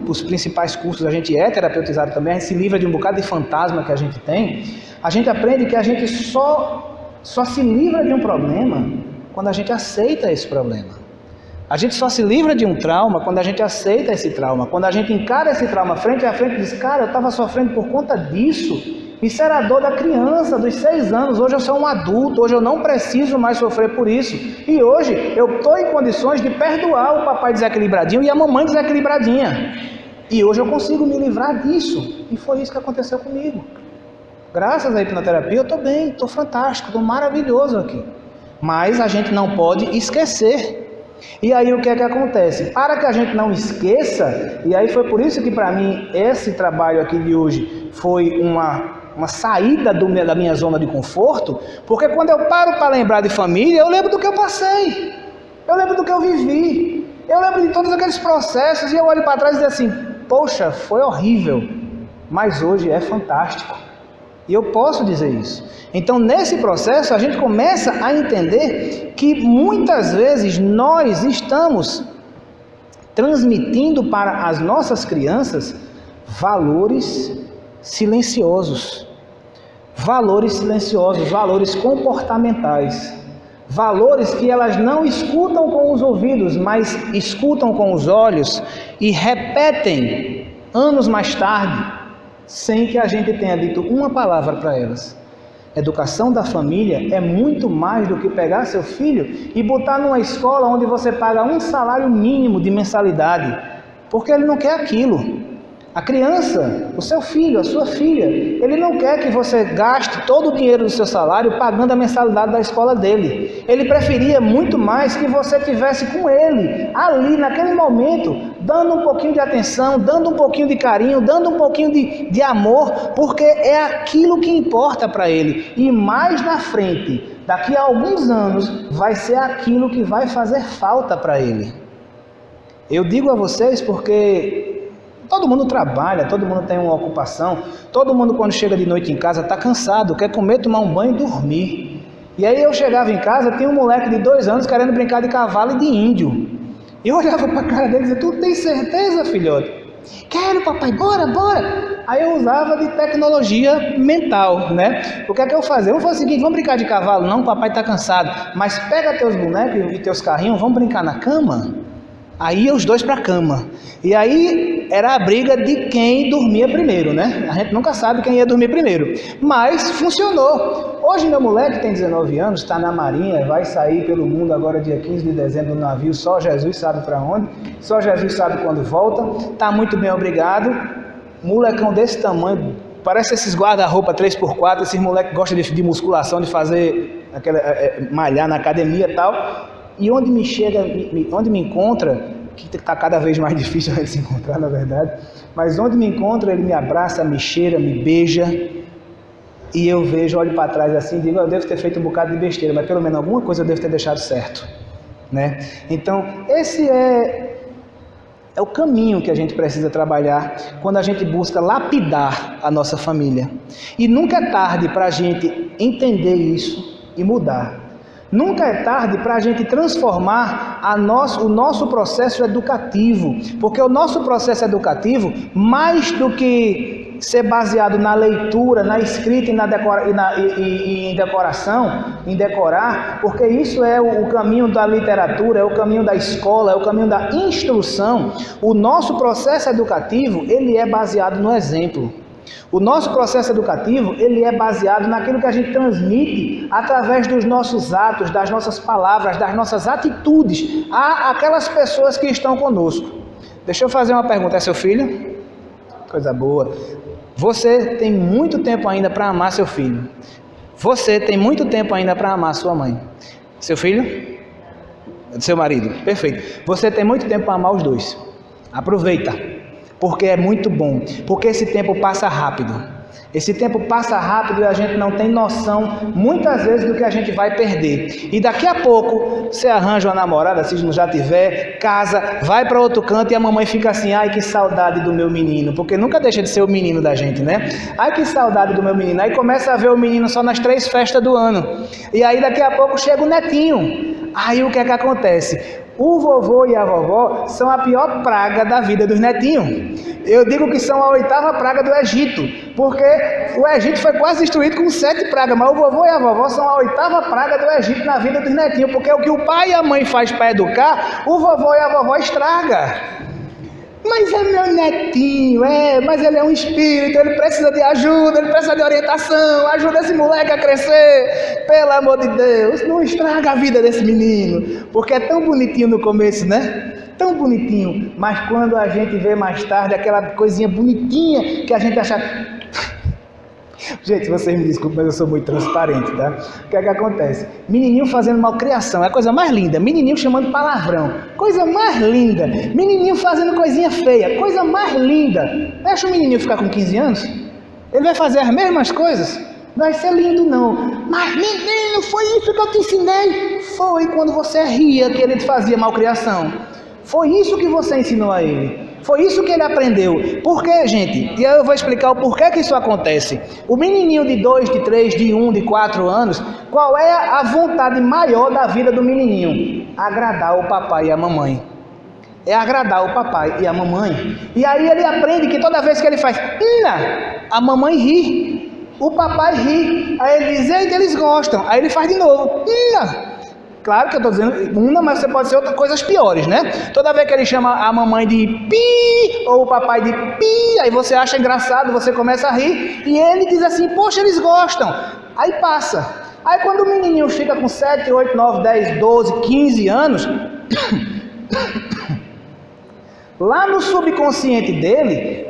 os principais cursos, a gente é terapeutizado também, a gente se livra de um bocado de fantasma que a gente tem. A gente aprende que a gente só se livra de um problema quando a gente aceita esse problema. A gente só se livra de um trauma quando a gente aceita esse trauma, quando a gente encara esse trauma frente a frente e diz, cara, eu estava sofrendo por conta disso, isso era a dor da criança, dos 6 anos, hoje eu sou um adulto, hoje eu não preciso mais sofrer por isso, e hoje eu estou em condições de perdoar o papai desequilibradinho e a mamãe desequilibradinha, e hoje eu consigo me livrar disso, e foi isso que aconteceu comigo. Graças à hipnoterapia eu estou bem, estou fantástico, estou maravilhoso aqui, mas a gente não pode esquecer. E aí o que é que acontece? Para que a gente não esqueça, e aí foi por isso que para mim esse trabalho aqui de hoje foi uma saída da minha zona de conforto, porque quando eu paro para lembrar de família, eu lembro do que eu passei, eu lembro do que eu vivi, eu lembro de todos aqueles processos, e eu olho para trás e digo assim, poxa, foi horrível, mas hoje é fantástico. E eu posso dizer isso. Então, nesse processo, a gente começa a entender que muitas vezes nós estamos transmitindo para as nossas crianças valores silenciosos, valores comportamentais, valores que elas não escutam com os ouvidos, mas escutam com os olhos e repetem anos mais tarde, sem que a gente tenha dito uma palavra para elas. Educação da família é muito mais do que pegar seu filho e botar numa escola onde você paga um salário mínimo de mensalidade, porque ele não quer aquilo. A criança, o seu filho, a sua filha, ele não quer que você gaste todo o dinheiro do seu salário pagando a mensalidade da escola dele. Ele preferia muito mais que você estivesse com ele, ali, naquele momento, dando um pouquinho de atenção, dando um pouquinho de carinho, dando um pouquinho de amor, porque é aquilo que importa para ele. E mais na frente, daqui a alguns anos, vai ser aquilo que vai fazer falta para ele. Eu digo a vocês porque todo mundo trabalha, todo mundo tem uma ocupação, todo mundo quando chega de noite em casa está cansado, quer comer, tomar um banho e dormir. E aí eu chegava em casa, tinha um moleque de 2 anos querendo brincar de cavalo e de índio. E eu olhava para a cara dele e dizia, tu tem certeza, filhote? Quero, papai, bora, bora. Aí eu usava de tecnologia mental, né? O que é que eu fazia? Eu falei o seguinte, vamos brincar de cavalo? Não, papai está cansado, mas pega teus bonecos e teus carrinhos, vamos brincar na cama? Aí os dois para a cama. E aí era a briga de quem dormia primeiro, né? A gente nunca sabe quem ia dormir primeiro. Mas funcionou. Hoje meu moleque tem 19 anos, está na marinha, vai sair pelo mundo agora dia 15 de dezembro no navio, só Jesus sabe para onde, só Jesus sabe quando volta. Está muito bem, obrigado. Molecão desse tamanho, parece esses guarda-roupa 3x4, esses moleques gostam de musculação, de fazer malhar na academia e tal. E onde me chega, onde me encontra, que está cada vez mais difícil ele se encontrar, na verdade, mas onde me encontra, ele me abraça, me cheira, me beija, e eu vejo, olho para trás assim, digo, eu devo ter feito um bocado de besteira, mas pelo menos alguma coisa eu devo ter deixado certo, né? Então, esse é o caminho que a gente precisa trabalhar quando a gente busca lapidar a nossa família. E nunca é tarde para a gente entender isso e mudar. Nunca é tarde para a gente transformar o nosso processo educativo, porque o nosso processo educativo, mais do que ser baseado na leitura, na escrita e em decoração, em decorar, porque isso é o caminho da literatura, é o caminho da escola, é o caminho da instrução. O nosso processo educativo, ele é baseado no exemplo. O nosso processo educativo, ele é baseado naquilo que a gente transmite através dos nossos atos, das nossas palavras, das nossas atitudes àquelas pessoas que estão conosco. Deixa eu fazer uma pergunta, é seu filho? Coisa boa. Você tem muito tempo ainda para amar seu filho. Você tem muito tempo ainda para amar sua mãe. Seu filho? Seu marido. Perfeito. Você tem muito tempo para amar os dois. Aproveita. Porque é muito bom. Porque esse tempo passa rápido. Esse tempo passa rápido e a gente não tem noção, muitas vezes, do que a gente vai perder. E daqui a pouco, você arranja uma namorada, se não já tiver, casa, vai para outro canto e a mamãe fica assim, ai que saudade do meu menino, porque nunca deixa de ser o menino da gente, né? Ai que saudade do meu menino. Aí começa a ver o menino só nas 3 festas do ano. E aí daqui a pouco chega o netinho. Aí o que é que acontece? O vovô e a vovó são a pior praga da vida dos netinhos. Eu digo que são a 8ª praga do Egito, porque o Egito foi quase destruído com 7 pragas, mas o vovô e a vovó são a 8ª praga do Egito na vida dos netinhos, porque o que o pai e a mãe faz para educar, o vovô e a vovó estraga. Mas é meu netinho, mas ele é um espírito, ele precisa de ajuda, ele precisa de orientação, ajuda esse moleque a crescer, pelo amor de Deus, não estraga a vida desse menino, porque é tão bonitinho no começo, né? Tão bonitinho, mas quando a gente vê mais tarde aquela coisinha bonitinha que a gente acha... Gente, vocês me desculpem, mas eu sou muito transparente, tá? O que é que acontece? Menininho fazendo malcriação, é a coisa mais linda. Menininho chamando palavrão, coisa mais linda. Menininho fazendo coisinha feia, coisa mais linda. Deixa o menininho ficar com 15 anos, ele vai fazer as mesmas coisas. Não vai ser lindo não. Mas menino, foi isso que eu te ensinei. Foi quando você ria que ele fazia malcriação. Foi isso que você ensinou a ele. Foi isso que ele aprendeu. Por quê, gente? E aí eu vou explicar o porquê que isso acontece. O menininho de 2, de 3, de 1, de 4 anos, qual é a vontade maior da vida do menininho? Agradar o papai e a mamãe. É agradar o papai e a mamãe. E aí ele aprende que toda vez que ele faz, a mamãe ri, o papai ri. Aí ele diz, eita, eles gostam. Aí ele faz de novo, Claro que eu estou dizendo mas você pode ser outras coisas piores, né? Toda vez que ele chama a mamãe de pi, ou o papai de pi, aí você acha engraçado, você começa a rir, e ele diz assim, poxa, eles gostam. Aí passa. Aí quando o menininho fica com 7, 8, 9, 10, 12, 15 anos, lá no subconsciente dele,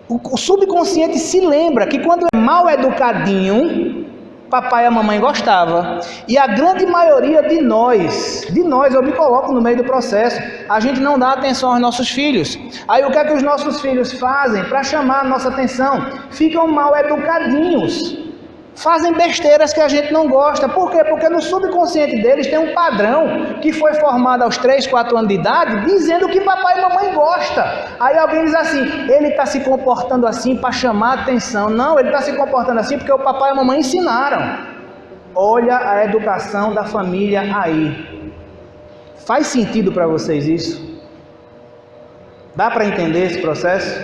o subconsciente se lembra que quando é mal educadinho, papai e a mamãe gostava. E a grande maioria de nós, eu me coloco no meio do processo, a gente não dá atenção aos nossos filhos. Aí o que é que os nossos filhos fazem para chamar a nossa atenção? Ficam mal educadinhos. Fazem besteiras que a gente não gosta. Por quê? Porque no subconsciente deles tem um padrão que foi formado aos 3, 4 anos de idade, dizendo que papai e mamãe gostam. Aí alguém diz assim, ele está se comportando assim para chamar a atenção. Não, ele está se comportando assim porque o papai e a mamãe ensinaram. Olha a educação da família aí. Faz sentido para vocês isso? Dá para entender esse processo?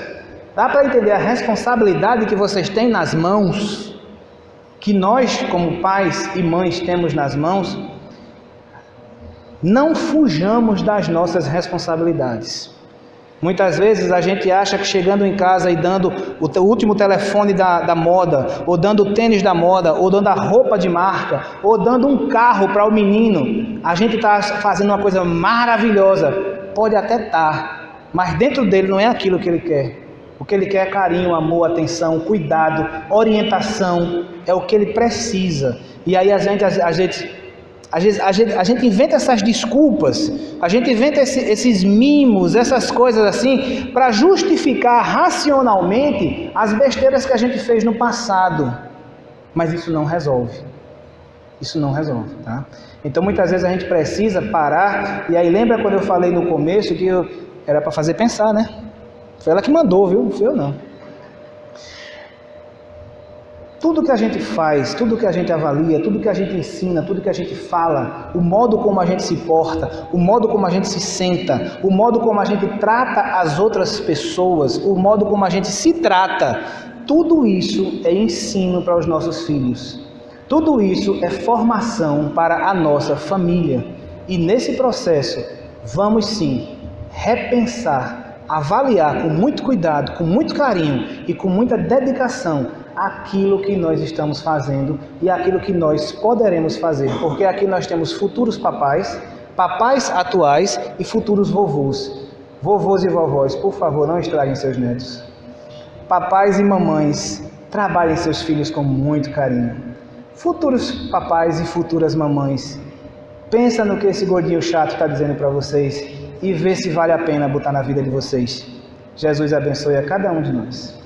Dá para entender a responsabilidade que vocês têm nas mãos? Que nós, como pais e mães, temos nas mãos? Não fujamos das nossas responsabilidades. Muitas vezes a gente acha que chegando em casa e dando o último telefone da moda, ou dando o tênis da moda, ou dando a roupa de marca, ou dando um carro para o menino, a gente está fazendo uma coisa maravilhosa. Pode até estar, mas dentro dele não é aquilo que ele quer. O que ele quer é carinho, amor, atenção, cuidado, orientação, é o que ele precisa. E aí a gente inventa essas desculpas, a gente inventa esses mimos, essas coisas assim, para justificar racionalmente as besteiras que a gente fez no passado. Mas isso não resolve. Isso não resolve, tá? Então muitas vezes a gente precisa parar, e aí lembra quando eu falei no começo que era para fazer pensar, né? Foi ela que mandou, viu? Não fui eu não. Tudo que a gente faz, tudo que a gente avalia, tudo que a gente ensina, tudo que a gente fala, o modo como a gente se porta, o modo como a gente se senta, o modo como a gente trata as outras pessoas, o modo como a gente se trata, tudo isso é ensino para os nossos filhos. Tudo isso é formação para a nossa família. E nesse processo, vamos sim repensar, avaliar com muito cuidado, com muito carinho e com muita dedicação aquilo que nós estamos fazendo e aquilo que nós poderemos fazer. Porque aqui nós temos futuros papais, papais atuais e futuros vovôs. Vovôs e vovós, por favor, não estraguem seus netos. Papais e mamães, trabalhem seus filhos com muito carinho. Futuros papais e futuras mamães, pensa no que esse gordinho chato está dizendo para vocês e vê se vale a pena botar na vida de vocês. Jesus abençoe a cada um de nós.